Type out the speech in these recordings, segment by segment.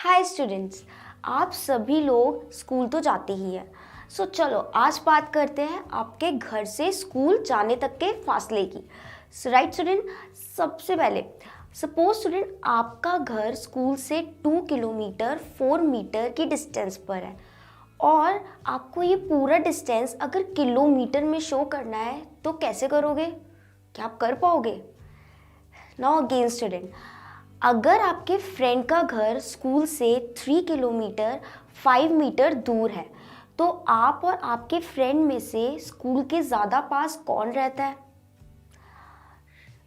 Hi students, आप सभी लोग स्कूल तो जाते ही हैं। सो चलो आज बात करते हैं आपके घर से स्कूल जाने तक के फासले की। राइट स्टूडेंट, सबसे पहले सपोज स्टूडेंट आपका घर स्कूल से 2 किलोमीटर 4 मीटर की डिस्टेंस पर है और आपको ये पूरा डिस्टेंस अगर किलोमीटर में शो करना है तो कैसे करोगे? क्या आप कर पाओगे? नाउ अगेन स्टूडेंट, अगर आपके फ्रेंड का घर स्कूल से 3 किलोमीटर 5 मीटर दूर है तो आप और आपके फ्रेंड में से स्कूल के ज़्यादा पास कौन रहता है?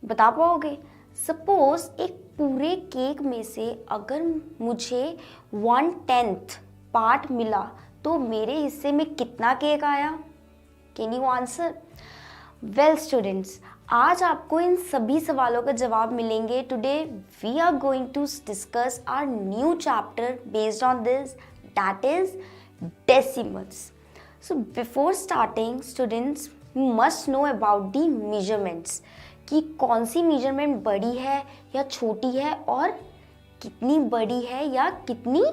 बता पाओगे? सपोज एक पूरे केक में से अगर मुझे 1/10 पार्ट मिला तो मेरे हिस्से में कितना केक आया? Can you answer? Well students, आज आपको इन सभी सवालों का जवाब मिलेंगे। Today we are going to discuss our new chapter based on this, that is decimals. So before starting students, you must know about the measurements कि कौन सी मेजरमेंट बड़ी है या छोटी है और कितनी बड़ी है या कितनी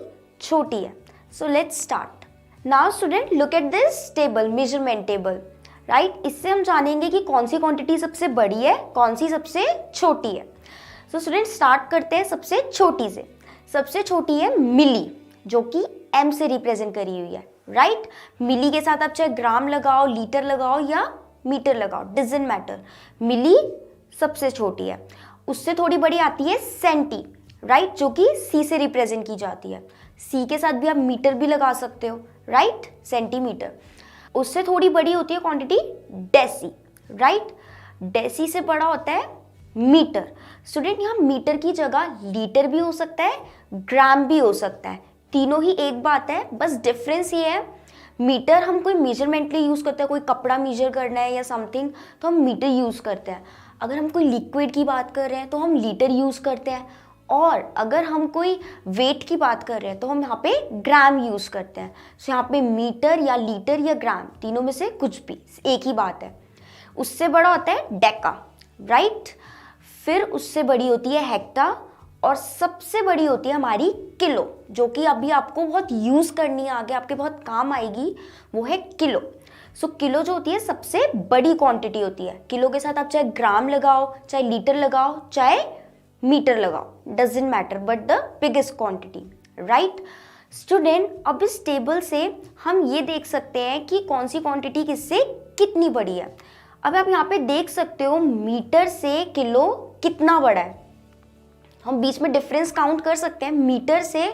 छोटी है। So let's start. Now student, look at this table, measurement table. Right, इससे हम जानेंगे कि कौन सी क्वांटिटी सबसे बड़ी है, कौन सी सबसे छोटी है। सो स्टूडेंट स्टार्ट करते हैं सबसे छोटी से। सबसे छोटी है मिली, जो कि एम से रिप्रेजेंट करी हुई है। राइट, मिली के साथ आप चाहे ग्राम लगाओ, लीटर लगाओ या मीटर लगाओ, डजंट मैटर, मिली सबसे छोटी है। उससे थोड़ी बड़ी आती है सेंटी, राइट, जो कि सी से रिप्रेजेंट की जाती है। सी के साथ भी आप मीटर भी लगा सकते हो, राइट, सेंटीमीटर। उससे थोड़ी बड़ी होती है क्वांटिटी डेसी, राइट, डेसी से बड़ा होता है मीटर। स्टूडेंट यहाँ मीटर की जगह लीटर भी हो सकता है, ग्राम भी हो सकता है, तीनों ही एक बात है, बस डिफरेंस ये है मीटर हम कोई मेजरमेंट के लिए यूज़ करते हैं, कोई कपड़ा मेजर करना है या समथिंग तो हम मीटर यूज़ करते हैं। अगर हम कोई लिक्विड की बात कर रहे हैं तो हम लीटर यूज़ करते हैं, और अगर हम कोई वेट की बात कर रहे हैं तो हम यहाँ पे ग्राम यूज़ करते हैं। सो यहाँ पे मीटर या लीटर या ग्राम, तीनों में से कुछ भी एक ही बात है। उससे बड़ा होता है डेका, राइट, फिर उससे बड़ी होती है हेक्टा, और सबसे बड़ी होती है हमारी किलो, जो कि अभी आपको बहुत यूज़ करनी है, आगे आपके बहुत काम आएगी, वो है किलो। सो किलो जो होती है सबसे बड़ी क्वांटिटी होती है। किलो के साथ आप चाहे ग्राम लगाओ, चाहे लीटर लगाओ, चाहे मीटर लगाओ, doesn't matter, but the biggest quantity. Right student, अब इस टेबल से हम ये देख सकते हैं कि कौन सी क्वांटिटी किससे कितनी बड़ी है। अब आप यहाँ पे देख सकते हो मीटर से किलो कितना बड़ा है। हम बीच में डिफरेंस काउंट कर सकते हैं। मीटर से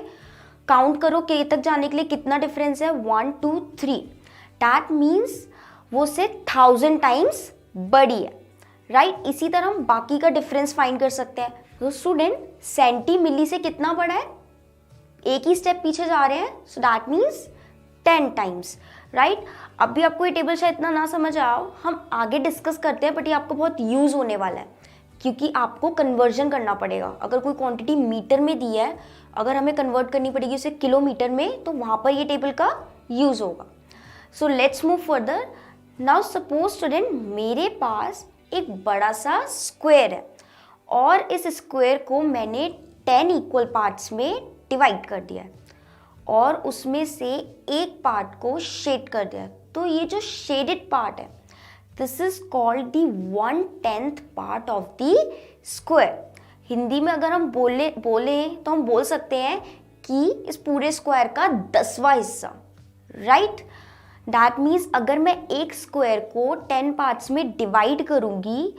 काउंट करो के तक जाने के लिए कितना डिफरेंस है, 1 2 3, दैट मीन्स वो से 1000 टाइम्स बड़ी है। राइट, इसी तरह हम बाकी का डिफरेंस फाइंड कर सकते हैं। तो स्टूडेंट सेंटी मिली से कितना बड़ा है, एक ही स्टेप पीछे जा रहे हैं, so that means 10 times. Right, अभी आपको ये टेबल शायद इतना ना समझ आओ, हम आगे डिस्कस करते हैं, बट ये आपको बहुत यूज होने वाला है क्योंकि आपको कन्वर्जन करना पड़ेगा। अगर कोई क्वांटिटी मीटर में दी है, अगर हमें कन्वर्ट करनी पड़ेगी उसे किलोमीटर में, तो वहां पर ये टेबल का यूज होगा। So let's move further. Now suppose student मेरे पास एक बड़ा सा स्क्वायर है और इस स्क्वायर को मैंने 10 इक्वल पार्ट्स में डिवाइड कर दिया है और उसमें से एक पार्ट को शेड कर दिया है। तो ये जो शेडेड पार्ट है, this is called the 1/10 part of the square. Hindi में अगर हम बोले तो हम बोल सकते हैं कि इस पूरे स्क्वायर का 10वां हिस्सा। राइट, दैट मीन्स अगर मैं एक स्क्वायर को 10 पार्ट्स में डिवाइड करूंगी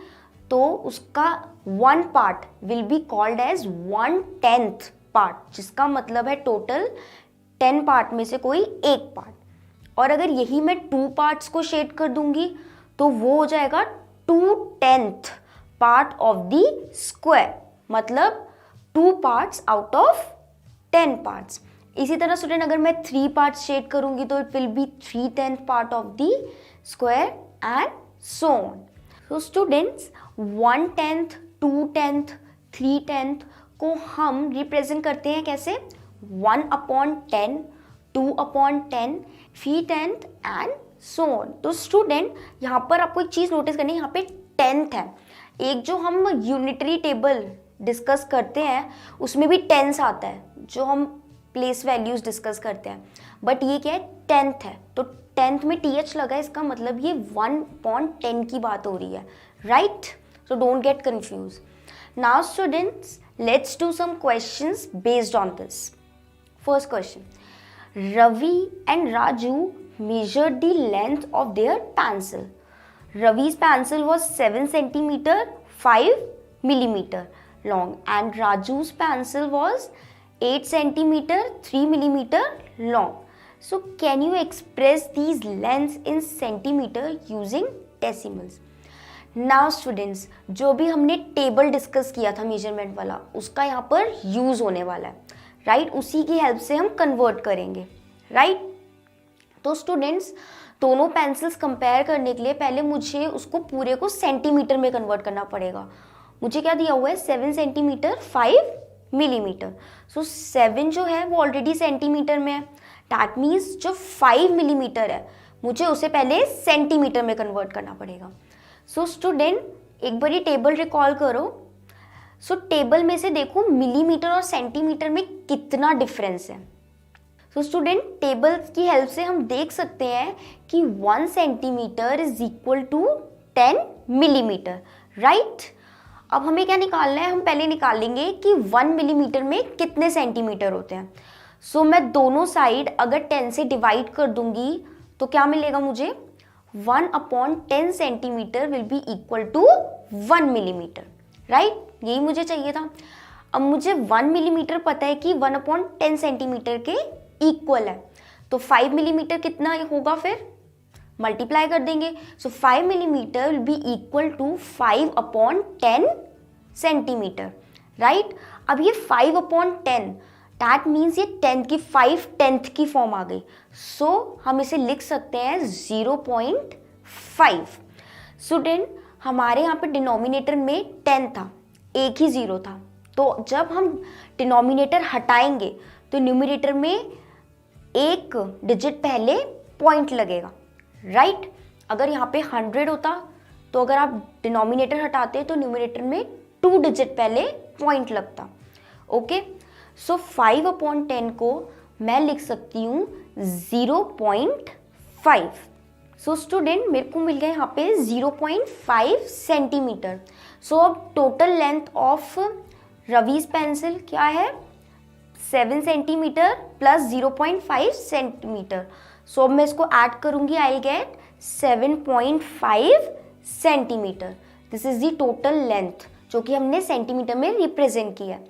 तो उसका 1 part will be called as 1/10 part, जिसका मतलब है टोटल 10 पार्ट में से कोई एक पार्ट। और अगर यही मैं 2 पार्ट्स को शेड कर दूंगी तो वो हो जाएगा 2/10 पार्ट ऑफ द स्क्वायर, मतलब 2 पार्ट्स आउट ऑफ 10 पार्ट्स। इसी तरह स्टूडेंट अगर मैं 3 पार्ट्स शेड करूंगी तो it will be 3/10 part of the square and so on. So students 1/10, 2/10, 3/10 को हम रिप्रेजेंट करते हैं कैसे, 1/10, 2/10, 3/10 एंड सो ऑन। तो स्टूडेंट यहाँ पर आपको एक चीज़ नोटिस करनी है, यहाँ पे 10th है। एक जो हम यूनिटरी टेबल डिस्कस करते हैं उसमें भी टेंस आता है, जो हम प्लेस वैल्यूज डिस्कस करते हैं, बट ये क्या है, 10th है, तो 10th में TH लगा है, इसका मतलब ये 1/10 की बात हो रही है, right? So don't get confuse. Now students, let's do some questions based on this. First question, Ravi and Raju measured the length of their pencil. Ravi's pencil was 7 centimeter 5 millimeter long and Raju's pencil was 8 centimeter 3 millimeter long. So can you express these lengths in centimeter using decimals? Now students, जो भी हमने table discuss किया था measurement वाला, उसका यहाँ पर use होने वाला है, राइट? उसी की हेल्प से हम कन्वर्ट करेंगे, राइट? तो स्टूडेंट्स, दोनों पेंसिल्स कंपेयर करने के लिए पहले मुझे उसको पूरे को सेंटीमीटर में कन्वर्ट करना पड़ेगा. मुझे क्या दिया हुआ है, 7 सेंटीमीटर 5 मिलीमीटर. सो 7 जो है वो ऑलरेडी सेंटीमीटर में है, दैट मीन्स जो 5 मिलीमीटर है मुझे उसे पहले सेंटीमीटर में कन्वर्ट करना पड़ेगा. सो स्टूडेंट, एक बार ये टेबल रिकॉल करो. सो टेबल में से देखो मिलीमीटर और सेंटीमीटर में कितना डिफरेंस है. सो स्टूडेंट, टेबल की हेल्प से हम देख सकते हैं कि 1 centimetre is equal to 10 millimetre, right? अब हमें क्या निकालना है, हम पहले निकालेंगे कि 1 मिलीमीटर में कितने सेंटीमीटर होते हैं. सो मैं दोनों साइड अगर 10 से डिवाइड कर दूंगी तो क्या मिलेगा मुझे, 1/10 centimetre will be equal to 1 millimetre, right? यही मुझे चाहिए था. अब मुझे 1 मिलीमीटर पता है कि 1/10 सेंटीमीटर के इक्वल है, तो 5 मिलीमीटर कितना होगा, फिर मल्टीप्लाई कर देंगे. So 5 millimetre will be equal to 5/10 centimetre, right? अब ये 5/10, दैट मीन्स ये 10th की 5/10 की फॉर्म आ गई. सो हम इसे लिख सकते हैं 0.5. स्टूडेंट, हमारे यहाँ पे डिनोमिनेटर में 10 था, एक ही 0 था, तो जब हम डिनोमिनेटर हटाएंगे तो न्यूमरेटर में एक डिजिट पहले पॉइंट लगेगा, राइट? अगर यहाँ पे 100 होता तो अगर आप डिनोमिनेटर हटाते तो न्यूमरेटर में 2 डिजिट पहले पॉइंट लगता. ओके, सो 5/10 को मैं लिख सकती हूँ 0.5. सो स्टूडेंट, मेरे को मिल गया यहाँ पे 0.5 सेंटीमीटर. सो अब total length of Ravi's pencil क्या है, 7 सेंटीमीटर प्लस 0.5 सेंटीमीटर. सो अब मैं इसको ऐड करूंगी, I get 7.5 centimetre. This is the total length जो कि हमने सेंटीमीटर में रिप्रेजेंट किया है.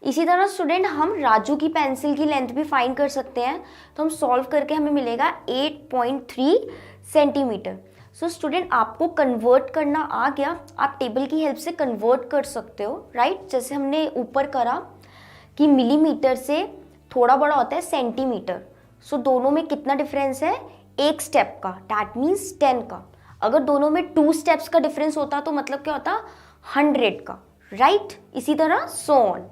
इसी तरह स्टूडेंट, हम राजू की पेंसिल की लेंथ भी फाइंड कर सकते हैं. तो हम सॉल्व करके हमें मिलेगा 8.3 सेंटीमीटर. सो स्टूडेंट, आपको कन्वर्ट करना आ गया, आप टेबल की हेल्प से कन्वर्ट कर सकते हो, राइट? जैसे हमने ऊपर करा कि मिलीमीटर से थोड़ा बड़ा होता है सेंटीमीटर. सो दोनों में कितना डिफरेंस है, एक स्टेप का, दैट मीन्स 10 का. अगर दोनों में 2 स्टेप्स का डिफरेंस होता तो मतलब क्या होता, 100 का, राइट? इसी तरह सो ऑन.